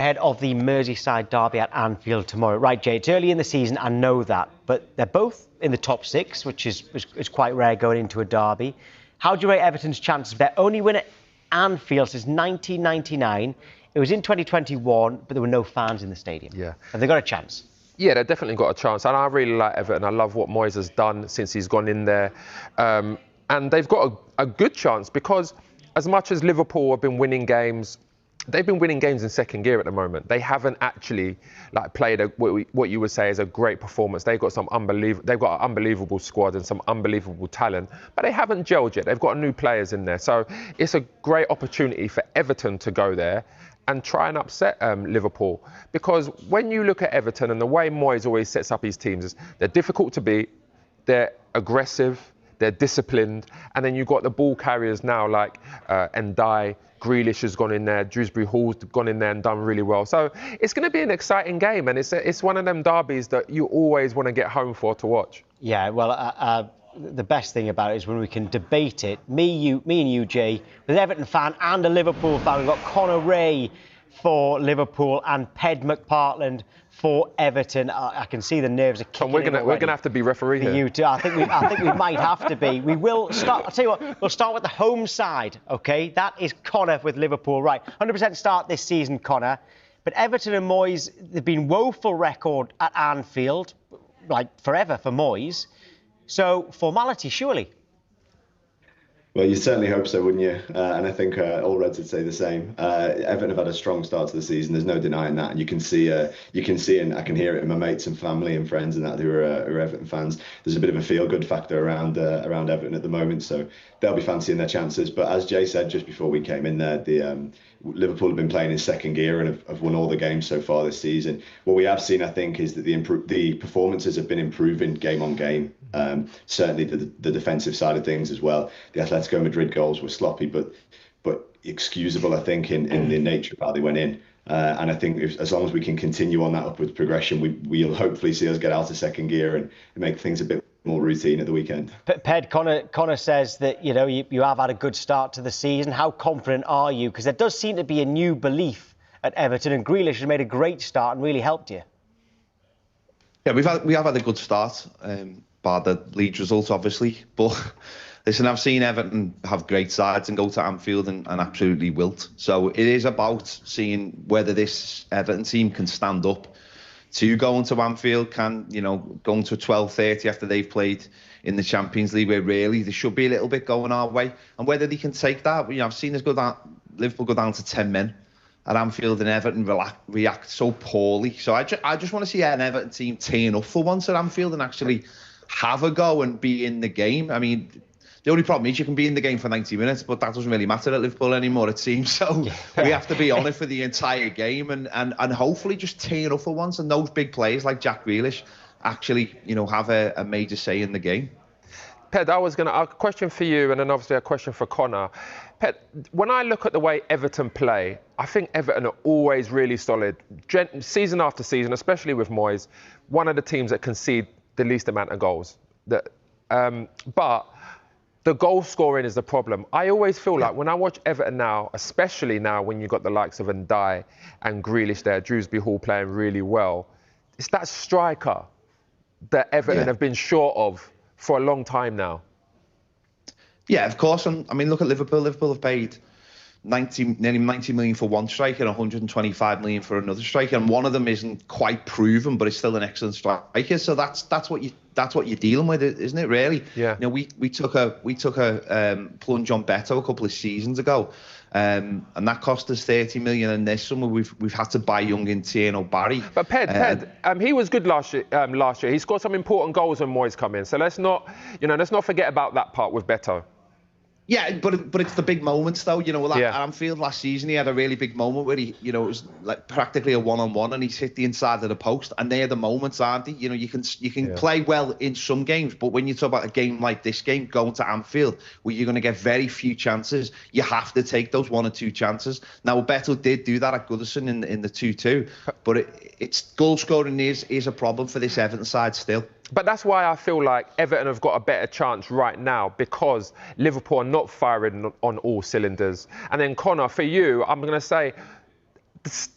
ahead of the Merseyside Derby at Anfield tomorrow. Right, Jay, it's early in the season, I know that, but they're both in the top six, which is quite rare going into a derby. How do you rate Everton's chances of their only win at Anfield since 1999? It was in 2021, but there were no fans in the stadium. Yeah. Have they got a chance? Yeah, they've definitely got a chance. And I really like Everton. I love what Moyes has done since he's gone in there. And they've got a good chance because as much as Liverpool have been winning games, they've been winning games in second gear at the moment. They haven't actually played what you would say is a great performance. They've got an unbelievable squad and some unbelievable talent, but they haven't gelled yet. They've got new players in there. So it's a great opportunity for Everton to go there and try and upset Liverpool. Because when you look at Everton and the way Moyes always sets up his teams, they're difficult to beat, they're aggressive, they're disciplined, and then you've got the ball carriers now like Ndiaye, Grealish has gone in there, Dewsbury Hall's gone in there and done really well. So it's going to be an exciting game, and it's one of them derbies that you always want to get home for to watch. Yeah, well, the best thing about it is when we can debate it. Me and you, Jay, with an Everton fan and a Liverpool fan. We've got Conor Ray for Liverpool and Ped McPartland for Everton. I can see the nerves are kicking in already. We're gonna have to be referee here. You two, I think we might have to be. We will start. I'll tell you what. We'll start with the home side. Okay, that is Conor with Liverpool. Right, 100% start this season, Conor. But Everton and Moyes, they've been woeful record at Anfield, like forever for Moyes. So formality, surely. Well, you certainly hope so, wouldn't you? And I think all Reds would say the same. Everton have had a strong start to the season. There's no denying that, and you can see, and I can hear it in my mates and family and friends and that who are Everton fans. There's a bit of a feel-good factor around Everton at the moment, so they'll be fancying their chances. But as Jay said just before we came in there, the Liverpool have been playing in second gear and have won all the games so far this season. What we have seen, I think, is that the performances have been improving game on game. Certainly the defensive side of things as well. The Atletico Madrid goals were sloppy, but excusable, I think, in the nature of how they went in. And I think as long as we can continue on that upwards progression, we'll hopefully see us get out of second gear and make things a bit more routine at the weekend. Ped, Conor says that you have had a good start to the season. How confident are you? Because there does seem to be a new belief at Everton, and Grealish has made a great start and really helped you. Yeah, we have had a good start, bar the Leeds result, obviously. But listen, I've seen Everton have great sides and go to Anfield and absolutely wilt. So it is about seeing whether this Everton team can stand up to going to Anfield, going to 12:30 after they've played in the Champions League, where really there should be a little bit going our way, and whether they can take that. I've seen us Liverpool go down to 10 men at Anfield, and Everton react so poorly. So I just want to see an Everton team teeing up for once at Anfield and actually have a go and be in the game. I mean, the only problem is you can be in the game for 90 minutes, but that doesn't really matter at Liverpool anymore, it seems. So we have to be on it for the entire game and hopefully just teeing up for once. And those big players like Jack Grealish actually, have a major say in the game. Ped, I was going to ask a question for you and then obviously a question for Conor. Ped, when I look at the way Everton play, I think Everton are always really solid. Season after season, especially with Moyes, one of the teams that concede the least amount of goals. But the goal scoring is the problem. I always feel like when I watch Everton now, especially now when you've got the likes of Ndiaye and Grealish there, Dewsbury Hall playing really well, it's that striker that Everton have been short of for a long time now. Yeah, of course. And I mean, look at Liverpool. Liverpool have paid nearly 90 million for one striker and 125 million for another striker, and one of them isn't quite proven, but it's still an excellent striker. So that's what you're dealing with, isn't it? Really? Yeah. We took a plunge on Beto a couple of seasons ago, and that cost us 30 million. And this summer we've had to buy young Tierno Barry. But Ped, he was good last year. He scored some important goals when Moyes come in. So let's not forget about that part with Beto. Yeah, but it's the big moments though. At Anfield last season, he had a really big moment where he, it was like practically a one-on-one, and he's hit the inside of the post. And they're the moments, aren't they? You can play well in some games, but when you talk about a game like this game, going to Anfield, where you're going to get very few chances, you have to take those one or two chances. Now, Beto did do that at Goodison in the 2-2, but it's goal scoring is a problem for this Everton side still. But that's why I feel like Everton have got a better chance right now, because Liverpool are not firing on all cylinders. And then Conor, for you, I'm going to say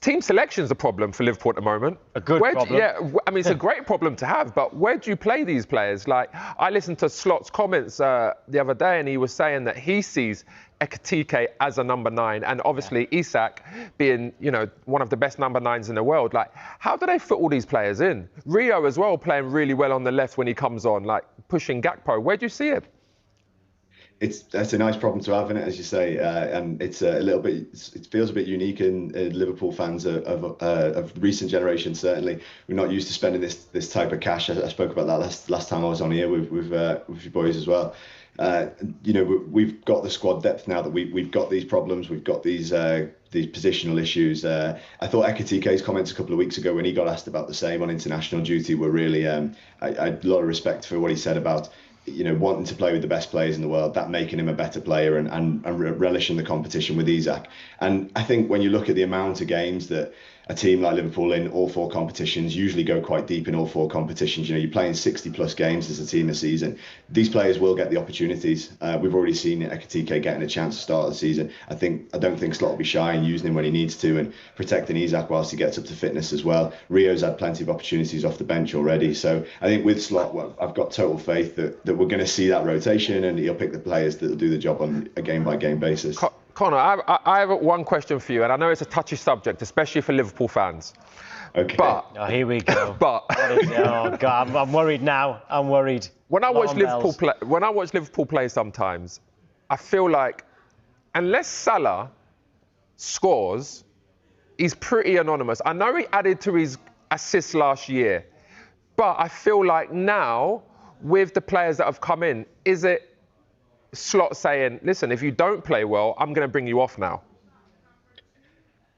team selection's a problem for Liverpool at the moment. A good problem. I mean, it's a great problem to have, but where do you play these players? Like, I listened to Slot's comments the other day, and he was saying that he sees Ekitike as a number 9, and obviously Isak being, one of the best number 9s in the world. Like, how do they fit all these players in? Rio as well, playing really well on the left when he comes on, like pushing Gakpo. Where do you see it? That's a nice problem to have, isn't it, as you say, and it's a little bit. It feels a bit unique in Liverpool fans of recent generation. Certainly, we're not used to spending this type of cash. I spoke about that last time I was on here with you boys as well. We've got the squad depth now that we've got these problems. We've got these positional issues. I thought Ekitike's comments a couple of weeks ago when he got asked about the same on international duty were really. I had a lot of respect for what he said about wanting to play with the best players in the world, that making him a better player and relishing the competition with Isak. And I think when you look at the amount of games that a team like Liverpool in all 4 competitions usually go quite deep in all 4 competitions. You're playing 60 plus games as a team a season. These players will get the opportunities. We've already seen Ekitike getting a chance to start the season. I don't think Slot will be shy in using him when he needs to and protecting Isak whilst he gets up to fitness as well. Rio's had plenty of opportunities off the bench already. So I think with Slot, I've got total faith that we're going to see that rotation and he'll pick the players that will do the job on a game by game basis. Connor, I have one question for you, and I know it's a touchy subject, especially for Liverpool fans. Okay. But here we go. But oh God, I'm worried now. I'm worried. When I watch Liverpool play, sometimes I feel like unless Salah scores, he's pretty anonymous. I know he added to his assists last year, but I feel like now with the players that have come in, is it Slot saying, listen, if you don't play well, I'm going to bring you off now?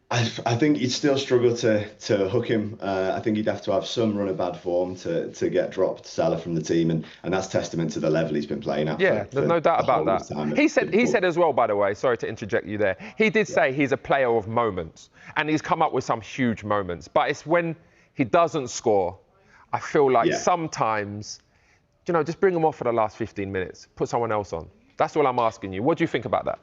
I think you'd still struggle to hook him. I think he'd have to have some run of bad form to get dropped, Salah, from the team, and that's testament to the level he's been playing at. Yeah, there's no doubt about that. He said as well, by the way, sorry to interject you there, he did say he's a player of moments, and he's come up with some huge moments, but it's when he doesn't score, I feel like sometimes, just bring him off for the last 15 minutes, put someone else on. That's all I'm asking you. What do you think about that?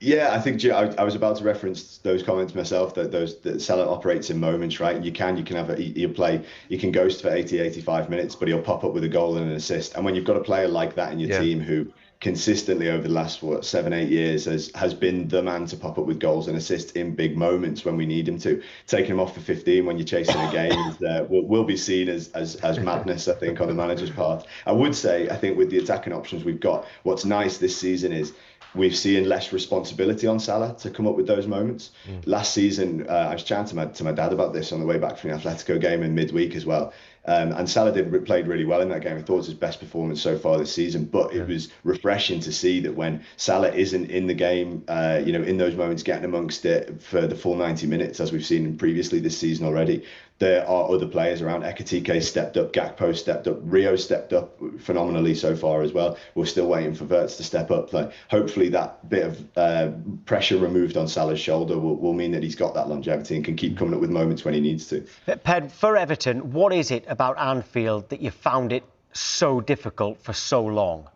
Yeah, I think I was about to reference those comments myself, that Salah operates in moments, right? You can have you can ghost for 80, 85 minutes, but he'll pop up with a goal and an assist. And when you've got a player like that in your team who consistently over the last 7-8 years has been the man to pop up with goals and assists in big moments when we need him to, taking him off for 15 when you're chasing a game will be seen as madness, I think, on the manager's part. I would say, I think with the attacking options we've got, what's nice this season is we've seen less responsibility on Salah to come up with those moments. Last season, I was chatting to my dad about this on the way back from the Atletico game in midweek as well. And Salah played really well in that game. I thought it was his best performance so far this season, but it was refreshing to see that when Salah isn't in the game, in those moments, getting amongst it for the full 90 minutes, as we've seen previously this season already, there are other players around. Ekitike stepped up, Gakpo stepped up, Rio stepped up phenomenally so far as well. We're still waiting for Wirtz to step up. Like, hopefully that bit of pressure removed on Salah's shoulder will mean that he's got that longevity and can keep coming up with moments when he needs to. Ped, for Everton, what is it about Anfield that you found it so difficult for so long?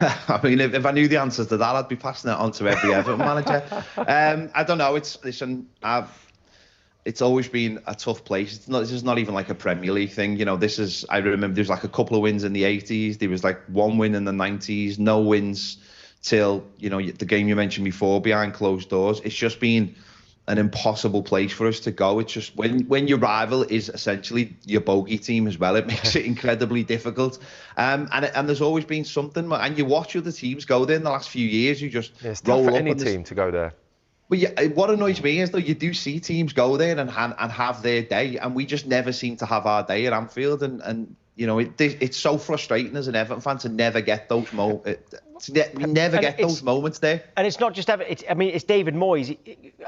I mean, if I knew the answers to that, I'd be passing it on to every Everton manager. I don't know. It's always been a tough place. This is not even like a Premier League thing. I remember there's like a couple of wins in the 80s. There was like one win in the 90s, no wins till, the game you mentioned before, behind closed doors. It's just been an impossible place for us to go. It's just when your rival is essentially your bogey team as well, it makes it incredibly difficult. And there's always been something. And you watch other teams go there in the last few years. You just it's roll tough for up any team to go there. But yeah, what annoys me is though you do see teams go there and have their day, and we just never seem to have our day at Anfield. And it's so frustrating as an Everton fan to never get those moments. Those moments there. And it's not just Everton. It's David Moyes.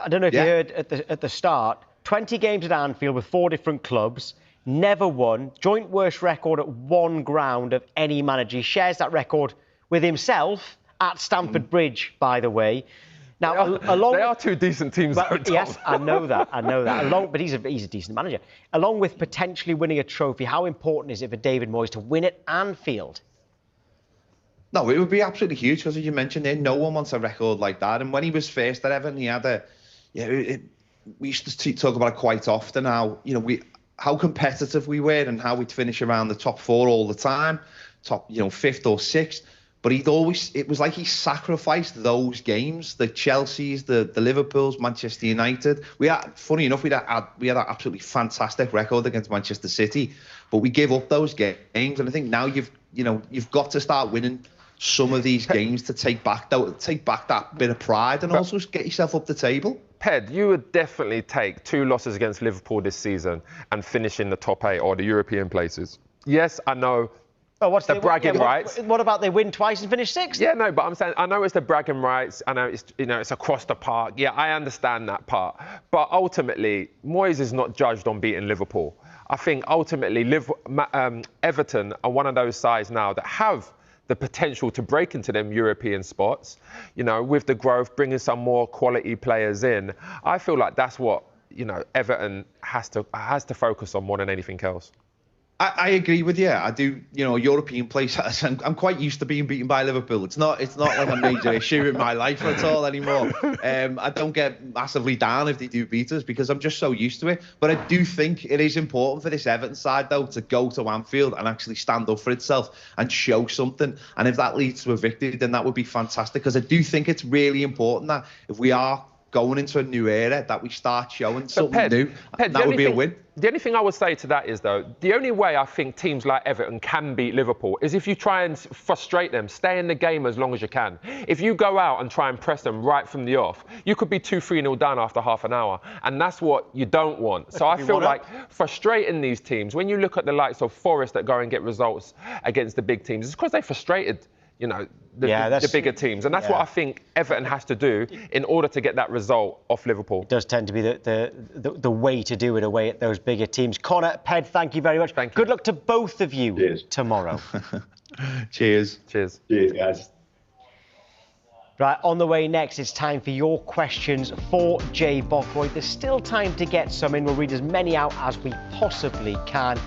I don't know if you heard at the start. 20 games at Anfield with 4 different clubs. Never won. Joint worst record at one ground of any manager. He shares that record with himself at Stamford Bridge, by the way. Now, they are 2 decent teams. Yes, I know that. But he's a decent manager. Along with potentially winning a trophy, how important is it for David Moyes to win at Anfield? No, it would be absolutely huge because, as you mentioned there, no one wants a record like that. And when he was first at Everton, he had yeah, we used to talk about it quite often. How competitive we were and how we'd finish around the top 4 all the time, top 5th or 6th. But it was like he sacrificed those games, the Chelseas, the Liverpools, Manchester United. Funny enough, we had an absolutely fantastic record against Manchester City, but we gave up those games. And I think now you've got to start winning some of these games to take back that bit of pride and also get yourself up the table. Ped, you would definitely take 2 losses against Liverpool this season and finish in the top 8 or the European places. Yes, I know. Oh, what's the bragging rights? What about they win twice and finish 6th? Yeah, no, but I'm saying I know it's the bragging rights. I know it's across the park. Yeah, I understand that part. But ultimately, Moyes is not judged on beating Liverpool. I think ultimately, Everton are one of those sides now that have the potential to break into them European spots. With the growth, bringing some more quality players in. I feel like that's what Everton has to focus on more than anything else. I agree with you. I do, European place. I'm quite used to being beaten by Liverpool. It's not like a major issue in my life at all anymore. I don't get massively down if they do beat us because I'm just so used to it. But I do think it is important for this Everton side, though, to go to Anfield and actually stand up for itself and show something. And if that leads to a victory, then that would be fantastic. Because I do think it's really important that if we are going into a new era, that we start showing something new. That would be a win. The only thing I would say to that is, though, the only way I think teams like Everton can beat Liverpool is if you try and frustrate them, stay in the game as long as you can. If you go out and try and press them right from the off, you could be 2-3-0 down after half an hour. And that's what you don't want. So I feel like frustrating these teams, when you look at the likes of Forest that go and get results against the big teams, it's because they frustrated the bigger teams. And that's what I think Everton has to do in order to get that result off Liverpool. It does tend to be the way to do it away at those bigger teams. Connor, Ped, thank you very much. Thank you. Good luck to both of you tomorrow. Cheers. Cheers, guys. Right, on the way next, it's time for your questions for Jay Bockroyd. There's still time to get some in. We'll read as many out as we possibly can.